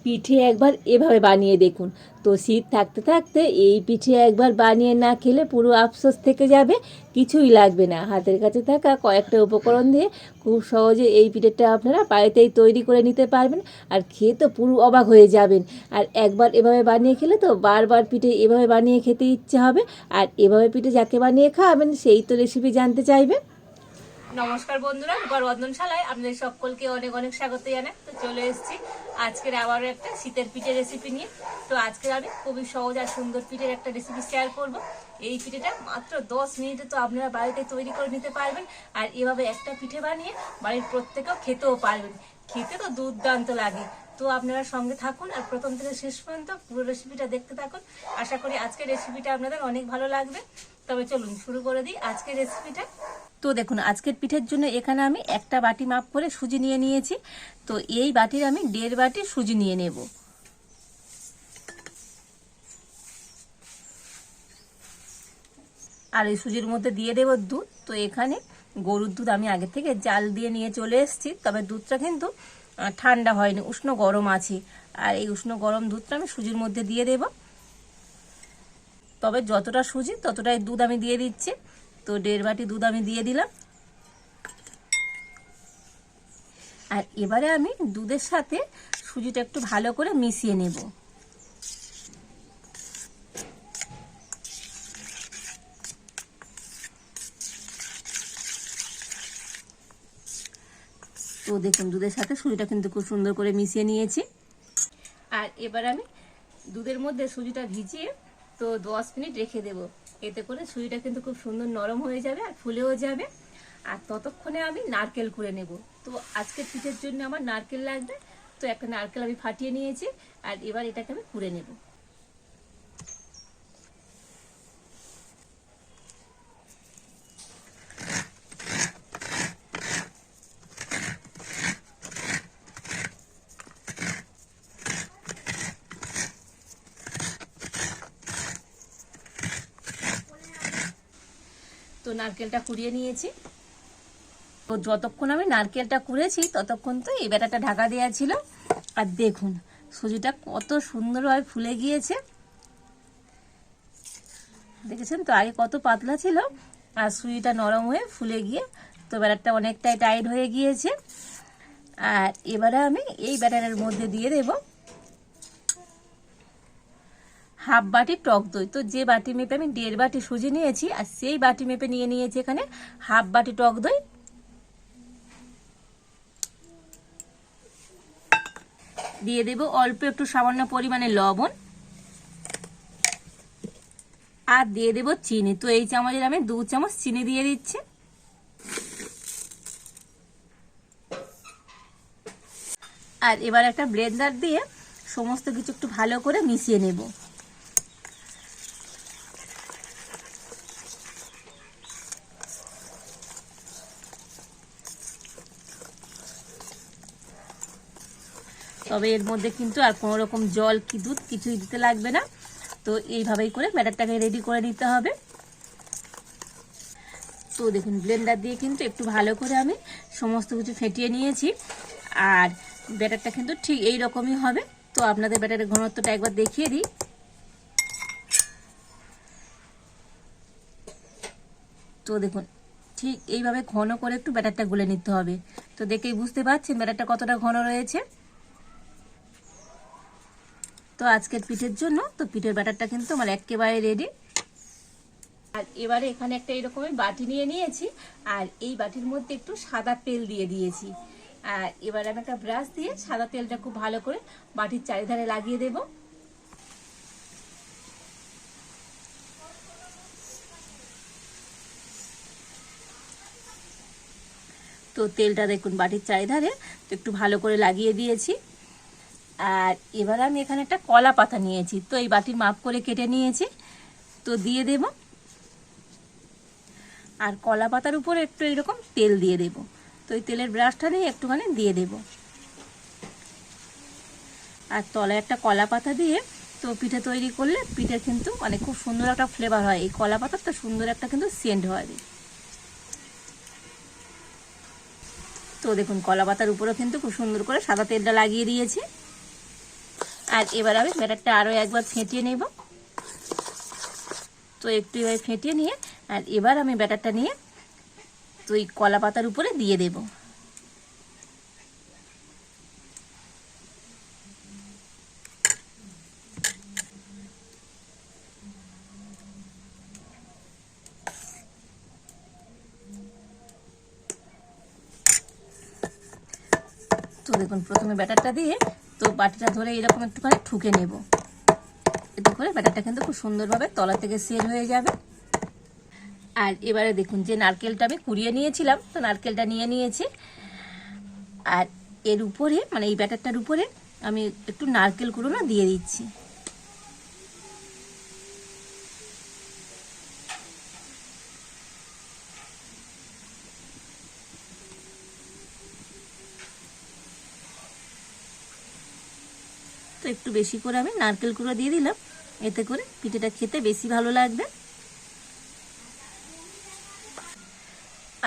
পিঠে একবার এভাবে বানিয়ে দেখুন। তো শীত থাকতে থাকতে এই পিঠে একবার বানিয়ে না খেলে পুরো আফসোস থেকে যাবে, কিছুই লাগবে না। হাতের কাছে থাকা কয়েকটা উপকরণ দিয়ে খুব সহজে এই পিঠেটা আপনারা বাড়িতেই তৈরি করে নিতে পারবেন, আর খেয়ে তো পুরো অবাক হয়ে যাবেন। আর একবার এভাবে বানিয়ে খেলে তো বারবার পিঠে এভাবে বানিয়ে খেতে ইচ্ছে হবে। আর এভাবে পিঠে যাকে বানিয়ে খাওয়াবেন সেই তো রেসিপি জানতে চাইবে। নমস্কার বন্ধুরা, রূপার রন্ধনশালায় আপনাদের সকলকে অনেক অনেক স্বাগত জানাই। তো চলে এসেছি আজকের আবারও একটা শীতের পিঠের রেসিপি নিয়ে। তো আজকে আমি খুবই সহজ আর সুন্দর পিঠের একটা রেসিপি শেয়ার করব। এই পিঠেটা মাত্র 10 মিনিটে তো আপনারা বাড়িতে তৈরি করে নিতে পারবেন, আর এভাবে একটা পিঠে বানিয়ে বাড়ির প্রত্যেকেও খেতেও পারবেন। খেতে তো দুর্দান্ত লাগে। তো আপনারা সঙ্গে থাকুন আর প্রথম থেকে শেষ পর্যন্ত পুরো রেসিপিটা দেখতে থাকুন। আশা করি আজকের রেসিপিটা আপনাদের অনেক ভালো লাগবে। তবে চলুন শুরু করে দিই আজকের রেসিপিটা। তো দেখুন, আজকের পিঠের জন্য এখানে আমি একটা বাটি মাপ করে সুজি নিয়ে নিয়েছি। তো এই বাটির আমি 1.5 বাটি সুজি নিয়ে নেব। আর এই সুজির মধ্যে দিয়ে দেব দুধ। তো এখানে গরুর দুধ আমি আগে থেকে জাল দিয়ে নিয়ে চলে এসেছি, তবে দুধটা কিন্তু ঠান্ডা হয়নি, উষ্ণ গরম আছে। আর এই উষ্ণ গরম দুধটা আমি সুজির মধ্যে দিয়ে দেব। তবে যতটা সুজি ততটাই দুধ আমি দিয়ে দিচ্ছি। তো 1.5 বাটি দুধ আমি দিয়ে দিলাম। আর এবারে আমি দুধের সাথে সুজিটা একটু ভালো করে মিশিয়ে নেব। তো দেখুন, দুধের সাথে সুজিটা কিন্তু খুব সুন্দর করে মিশিয়ে নিয়েছি। আর এবার আমি দুধের মধ্যে সুজিটা ভিজিয়ে তো 10 মিনিট রেখে দেব। এতে করে সুজিটা কিন্তু খুব সুন্দর নরম হয়ে যাবে আর ফুলেও যাবে। আর ততক্ষণে আমি নারকেল কুড়ে নেব। তো আজকের পিঠের জন্য আমার নারকেল লাগবে। তো একটা নারকেল আমি ফাটিয়ে নিয়েছি, আর এবার এটাকে আমি কুড়ে নেব। তো নারকেলটা কুড়িয়ে নিয়েছি। তো যতক্ষণ আমি নারকেলটা কুড়েছি ততক্ষণ তো এই ব্যাটারটা ঢাকা দেওয়া ছিল। আর দেখুন সুজিটা কত সুন্দরভাবে ফুলে গিয়েছে, দেখেছেন তো? আগে কত পাতলা ছিল, আর সুজিটা নরম হয়ে ফুলে গিয়ে তো ব্যাটারটা অনেকটাই টাইট হয়ে গিয়েছে। আর এবারে আমি এই ব্যাটারের মধ্যে দিয়ে দেব হাফ বাটি টক দই। তো যে বাটি মেপে আমি 1.5 বাটি সুজি নিয়েছি, আর সেই বাটি মেপে নিয়ে নিয়েছি এখানে হাফ বাটি টক দই। দিয়ে দেব অল্প একটু সামান্য পরিমাণে লবণ, আর দিয়ে দেব চিনি। তো এই চামচের আমি 2 চামচ চিনি দিয়ে দিচ্ছি। আর এবার একটা ব্লেন্ডার দিয়ে সমস্ত কিছু একটু ভালো করে মিশিয়ে নেব। তবে এর মধ্যে কিন্তু আর কোনো রকম জল কি দুধ কিছুই দিতে লাগবে না। তো এইভাবেই করে ব্যাটারটাকে রেডি করে নিতে হবে। তো দেখুন, ব্লেন্ডার দিয়ে কিন্তু একটু ভালো করে আমি সমস্ত কিছু ফেটিয়ে নিয়েছি। আর ব্যাটারটা কিন্তু ঠিক এই রকমই হবে। তো আপনাদের ব্যাটারের ঘনত্বটা একবার দেখিয়ে দিই। তো দেখুন, ঠিক এইভাবে ঘন করে একটু ব্যাটারটা গুলে নিতে হবে। তো দেখেই বুঝতে পারছেন ব্যাটারটা কতটা ঘন রয়েছে। তো আজকের পিঠের জন্য তো পিঠের ব্যাটারটা কিন্তু আমার একেবারে রেডি। আর এবারে এখানে একটা এরকমই বাটি নিয়ে নিয়েছি, আর এই বাটির মধ্যে একটু সাদা তেল দিয়ে দিয়েছি। আর এবার আমি একটা ব্রাশ দিয়ে সাদা তেলটা খুব ভালো করে বাটির চারিধারে লাগিয়ে দেব। তো তেলটা দেখুন বাটির চারিধারে একটু ভালো করে লাগিয়ে দিয়েছি। আর এবার আমি এখানে একটা কলা পাতা নিয়েছি, তো এই বাটির মাপ করে কেটে নিয়েছি। তো দিয়ে দেব, আর কলা পাতার উপরে একটু এরকম তেল দিয়ে দেব। তো এই তেলের ব্রাশটা নিয়ে একটুখানি দিয়ে দেব। আর তলায় একটা কলা পাতা দিয়ে তো পিঠে তৈরি করলে পিঠের কিন্তু মানে খুব সুন্দর একটা ফ্লেভার হয়। এই কলা পাতার তো সুন্দর একটা কিন্তু সেন্ট হয়। তো দেখুন, কলা পাতার উপরেও কিন্তু খুব সুন্দর করে সাদা তেলটা লাগিয়ে দিয়েছি। আর এবার আমি ব্যাটারটা আরও একবার ফেটিয়ে নেব। তো একটু এবার ফেটিয়ে নিয়ে আর এবার আমি ব্যাটারটা নিয়ে তো এই কলা পাতার উপরে দিয়ে দেব। তো দেখুন প্রথমে ব্যাটারটা দিয়ে তো বাটিটা ধরে এরকম একটুখানি ঠুকে নেব। এতে করে ব্যাটারটা কিন্তু খুব সুন্দরভাবে তলা থেকে সেট হয়ে যাবে। আর এবারে দেখুন যে নারকেলটা আমি কুড়িয়ে নিয়েছিলাম, তো নারকেলটা নিয়ে নিয়েছি। আর এর উপরে মানে এই ব্যাটারটার উপরে আমি একটু নারকেল কুড়োনো দিয়ে দিচ্ছি। তো একটু বেশি করে আমি নারকেল কুড়ো দিয়ে দিলাম, এতে করে পিঠেটা খেতে বেশি ভালো লাগবে।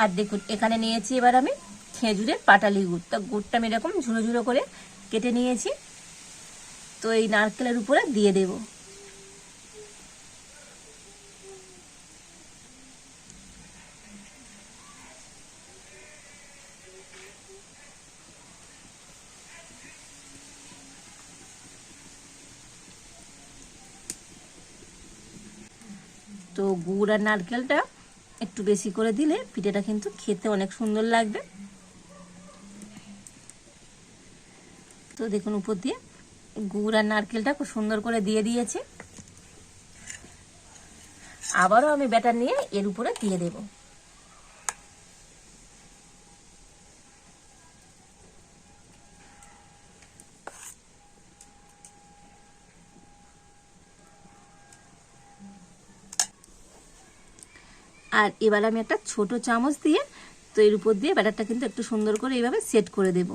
আর দেখুন এখানে নিয়েছি এবার আমি খেজুরের পাটালি গুড়। তা গুড়টা আমি এরকম ঝুড়ো ঝুড়ো করে কেটে নিয়েছি। তো এই নারকেলের উপরে দিয়ে দেব। তো গুড় আর নারকেলটা একটু বেশি করে দিলে পিঠেটা কিন্তু খেতে অনেক সুন্দর লাগবে। তো দেখুন উপর দিয়ে গুড় আর নারকেলটা খুব সুন্দর করে দিয়ে দিয়েছি। আবারও আমি ব্যাটার নিয়ে এর উপরে দিয়ে দেব। আর এবার আমি একটা ছোট চামচ দিয়ে তো এর উপর দিয়ে ব্যাটারটা কিন্তু একটু সুন্দর করে এইভাবে সেট করে দেব।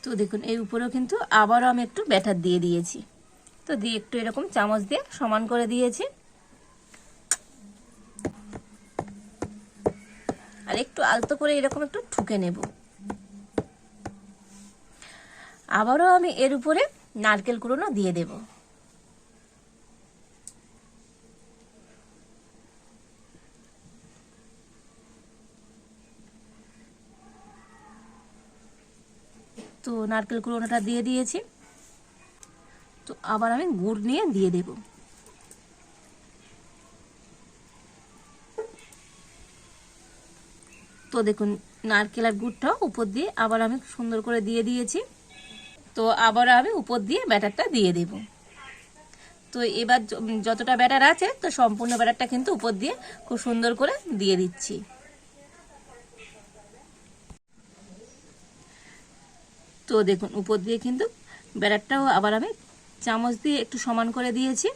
তো দেখুন এর উপরেও কিন্তু আবারও আমি একটু ব্যাটার দিয়ে দিয়েছি। তো দিয়ে একটু এরকম চামচ দিয়ে সমান করে দিয়েছি। আর একটু আলতো করে এরকম একটু ঠুকে নেব। আবারও আমি এর উপরে নারকেল কুড়োনো দিয়ে দেব। তো নারকেল কুড়োনোটা দিয়ে দিয়েছি। তো আবার আমি গুড় নিয়ে দিয়ে দেব। তো দেখুন নারকেল আর গুড়টাও উপর দিয়ে আবার আমি সুন্দর করে দিয়ে দিয়েছি। তো আবার আমি উপর দিয়ে ব্যাটারটা দিয়ে দেব। তো এবার যতটা ব্যাটার আছে তো সম্পূর্ণ ব্যাটারটা কিন্তু উপর দিয়ে খুব সুন্দর করে দিয়ে দিচ্ছি। তো দেখুন উপর দিয়ে কিন্তু ব্যাটারটাও আবার আমি চামচ দিয়ে একটু সমান করে দিয়েছি।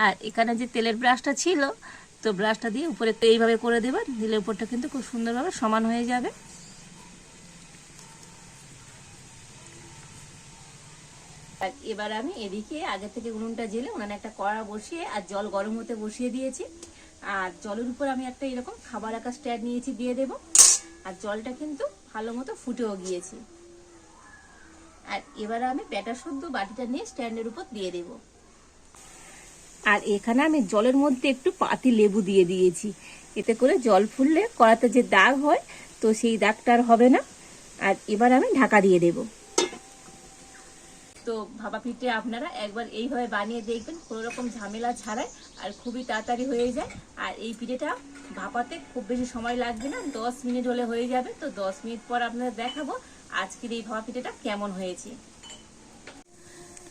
আর এখানে যে তেলের ব্রাশটা ছিল তো ব্রাশটা দিয়ে উপরে এইভাবে করে দেবেন, দিলে উপরটা কিন্তু খুব সুন্দরভাবে সমান হয়ে যাবে। আর এবার আমি এদিকে আগে থেকে উনুনটা জেলে উনানে একটা কড়া বসিয়ে আর জল গরম হতে বসিয়ে দিয়েছি। আর জলের উপর আমি একটা এরকম খাবার রাখা স্ট্যান্ড নিয়েছি, দিয়ে দেব। আর জলটা কিন্তু ভালো মতো ফুটেও গিয়েছে। আর এবার আমি ব্যাটার শুদ্ধ বাটিটা নিয়ে স্ট্যান্ডের উপর দিয়ে দেব। আর এখানে আমি জলের মধ্যে একটু পাতি লেবু দিয়ে দিয়েছি, এতে করে জল ফুললে কড়াতে যে দাগ হয় তো সেই দাগটা আর হবে না। আর এবার আমি ঢাকা দিয়ে দেব। তো ভাপা পিঠে আপনারা একবার এইভাবে বানিয়ে দেখবেন, কোনো রকম ঝামেলা ছাড়াই আর খুবই তাড়াতাড়ি হয়ে যায়। আর এই পিঠেটা ভাপাতে খুব বেশি সময় লাগবে না, 10 মিনিট হলে হয়ে যাবে। তো 10 মিনিট পর আপনাদের দেখাবো আজকের এই ভাপা পিঠেটা কেমন হয়েছে।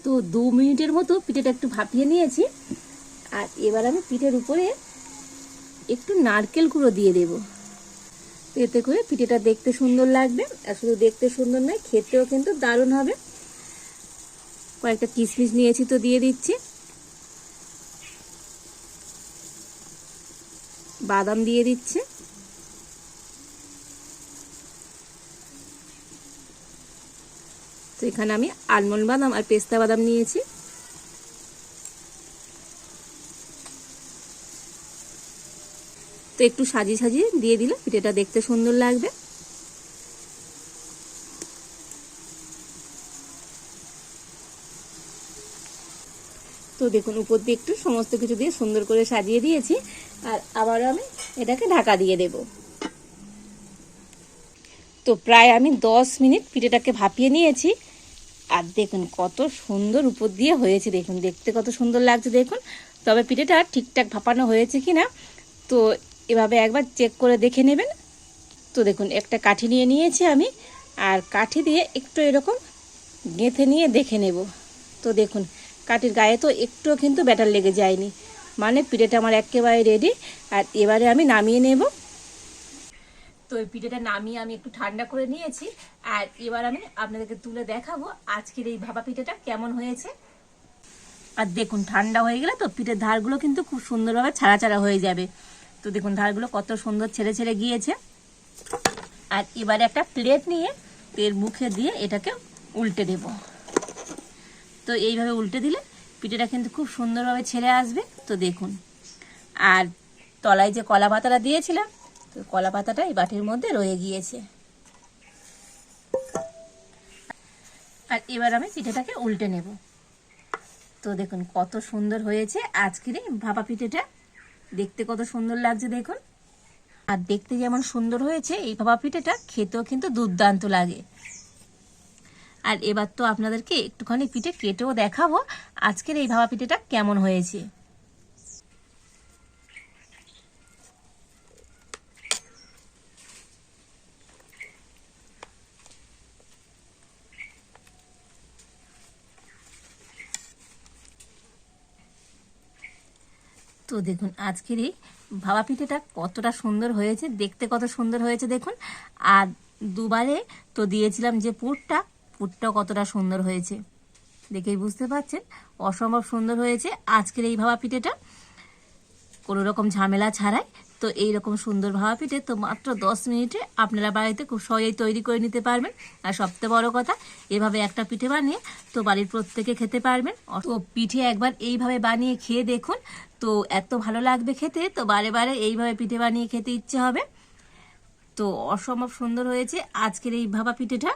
তো 2 মিনিটের মতো পিঠেটা একটু ভাপিয়ে নিয়েছি। আর এবার আমি পিঠের উপরে একটু নারকেল কুড়ো দিয়ে দেব। এতে করে পিঠেটা দেখতে সুন্দর লাগবে। আর শুধু দেখতে সুন্দর নয়, খেতেও কিন্তু দারুণ হবে। কয়েকটা কিশমিশ নিয়েছি তো দিয়ে দিচ্ছি, বাদাম দিয়ে দিচ্ছি। তো এখানে আমি আলমন্ড বাদাম আর পেস্তা বাদাম নিয়েছি। তো একটু সাজিয়ে সাজিয়ে দিয়ে দিলে পিঠেটা দেখতে সুন্দর লাগবে। তো দেখুন উপর দিয়ে একটু সমস্ত কিছু দিয়ে সুন্দর করে সাজিয়ে দিয়েছি। আর আবারও আমি এটাকে ঢাকা দিয়ে দেব। তো প্রায় আমি 10 মিনিট পিঠেটাকে ভাপিয়ে নিয়েছি। আর দেখুন কত সুন্দর উপর দিয়ে হয়েছে, দেখুন দেখতে কত সুন্দর লাগছে দেখুন। তবে পিঠেটা ঠিকঠাক ভাপানো হয়েছে কিনা তো এভাবে একবার চেক করে দেখে নেবেন। তো দেখুন একটা কাঠি নিয়ে নিয়েছি আমি, আর কাঠি দিয়ে একটু এরকম গেঁথে নিয়ে দেখে নেব। তো দেখুন কাঠির গায়ে তো একটুও কিন্তু ব্যাটার লেগে যায়নি, মানে পিঠেটা আমার একেবারে রেডি। আর এবারে আমি নামিয়ে নেব। তো এই পিঠেটা নামিয়ে আমি একটু ঠান্ডা করে নিয়েছি। আর এবার আমি আপনাদেরকে তুলে দেখাবো আজকের এই ভাপা পিঠেটা কেমন হয়েছে। আর দেখুন ঠান্ডা হয়ে গেলে তো পিঠের ধারগুলো কিন্তু খুব সুন্দরভাবে ছাড়া ছাড়া হয়ে যাবে। তো দেখুন ধারগুলো কত সুন্দর ছেড়ে ছেড়ে গিয়েছে। আর এবারে একটা প্লেট নিয়ে এর মুখে দিয়ে এটাকে উল্টে দেব। তো এইভাবে উল্টে দিলে পিঠেটা কিন্তু খুব সুন্দরভাবে ছেড়ে আসবে। তো দেখুন, আর তলায় যে কলা পাতাটা দিয়েছিলাম, তো কলা পাতাটা এই বাটির মধ্যে রয়ে গিয়েছে। আর এবার আমি পিঠেটাকে উল্টে নেব। তো দেখুন কত সুন্দর হয়েছে আজকের এই ভাপা পিঠেটা, দেখতে কত সুন্দর লাগছে দেখুন। আর দেখতে যেমন সুন্দর হয়েছে এই ভাপা পিঠেটা খেতেও কিন্তু দুর্দান্ত লাগে। আর এবার তো আপনাদেরকে একটুখানি পিঠে কেটেও দেখাবো আজকের এই ভাপা পিঠেটা কেমন হয়েছে। তো দেখুন আজকের এই ভাপা পিঠেটা কতটা সুন্দর হয়েছে, দেখতে কত সুন্দর হয়েছে দেখুন। আর দুবারে তো দিয়েছিলাম যে পুরটাও কতটা সুন্দর হয়েছে, দেখেই বুঝতে পারছেন অসম্ভব সুন্দর হয়েছে আজকের এই ভাপা পিঠেটা, কোনো রকম ঝামেলা ছাড়াই। তো এইরকম সুন্দর ভাপা পিঠে তো মাত্র 10 মিনিটে আপনারা বাড়িতে খুব সহজেই তৈরি করে নিতে পারবেন। আর সবথেকে বড় কথা, এভাবে একটা পিঠে বানিয়ে তো বাড়ির প্রত্যেকে খেতে পারবেন। তো পিঠে একবার এইভাবে বানিয়ে খেয়ে দেখুন, তো এত ভালো লাগবে খেতে, তো বারে বারে এইভাবে পিঠে বানিয়ে খেতে ইচ্ছে হবে। তো অসম্ভব সুন্দর হয়েছে আজকের এই ভাপা পিঠেটা।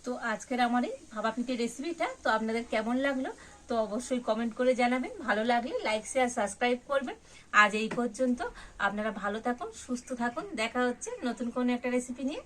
তো আজকের আমার এই ভাপা পিঠের রেসিপিটা তো আপনাদের কেমন লাগলো তো অবশ্যই কমেন্ট করে জানাবেন। ভালো লাগলে লাইক শেয়ার সাবস্ক্রাইব করবেন। আজ এই পর্যন্ত, আপনারা ভালো থাকুন, সুস্থ থাকুন। দেখা হচ্ছে নতুন কোনো একটা রেসিপি নিয়ে।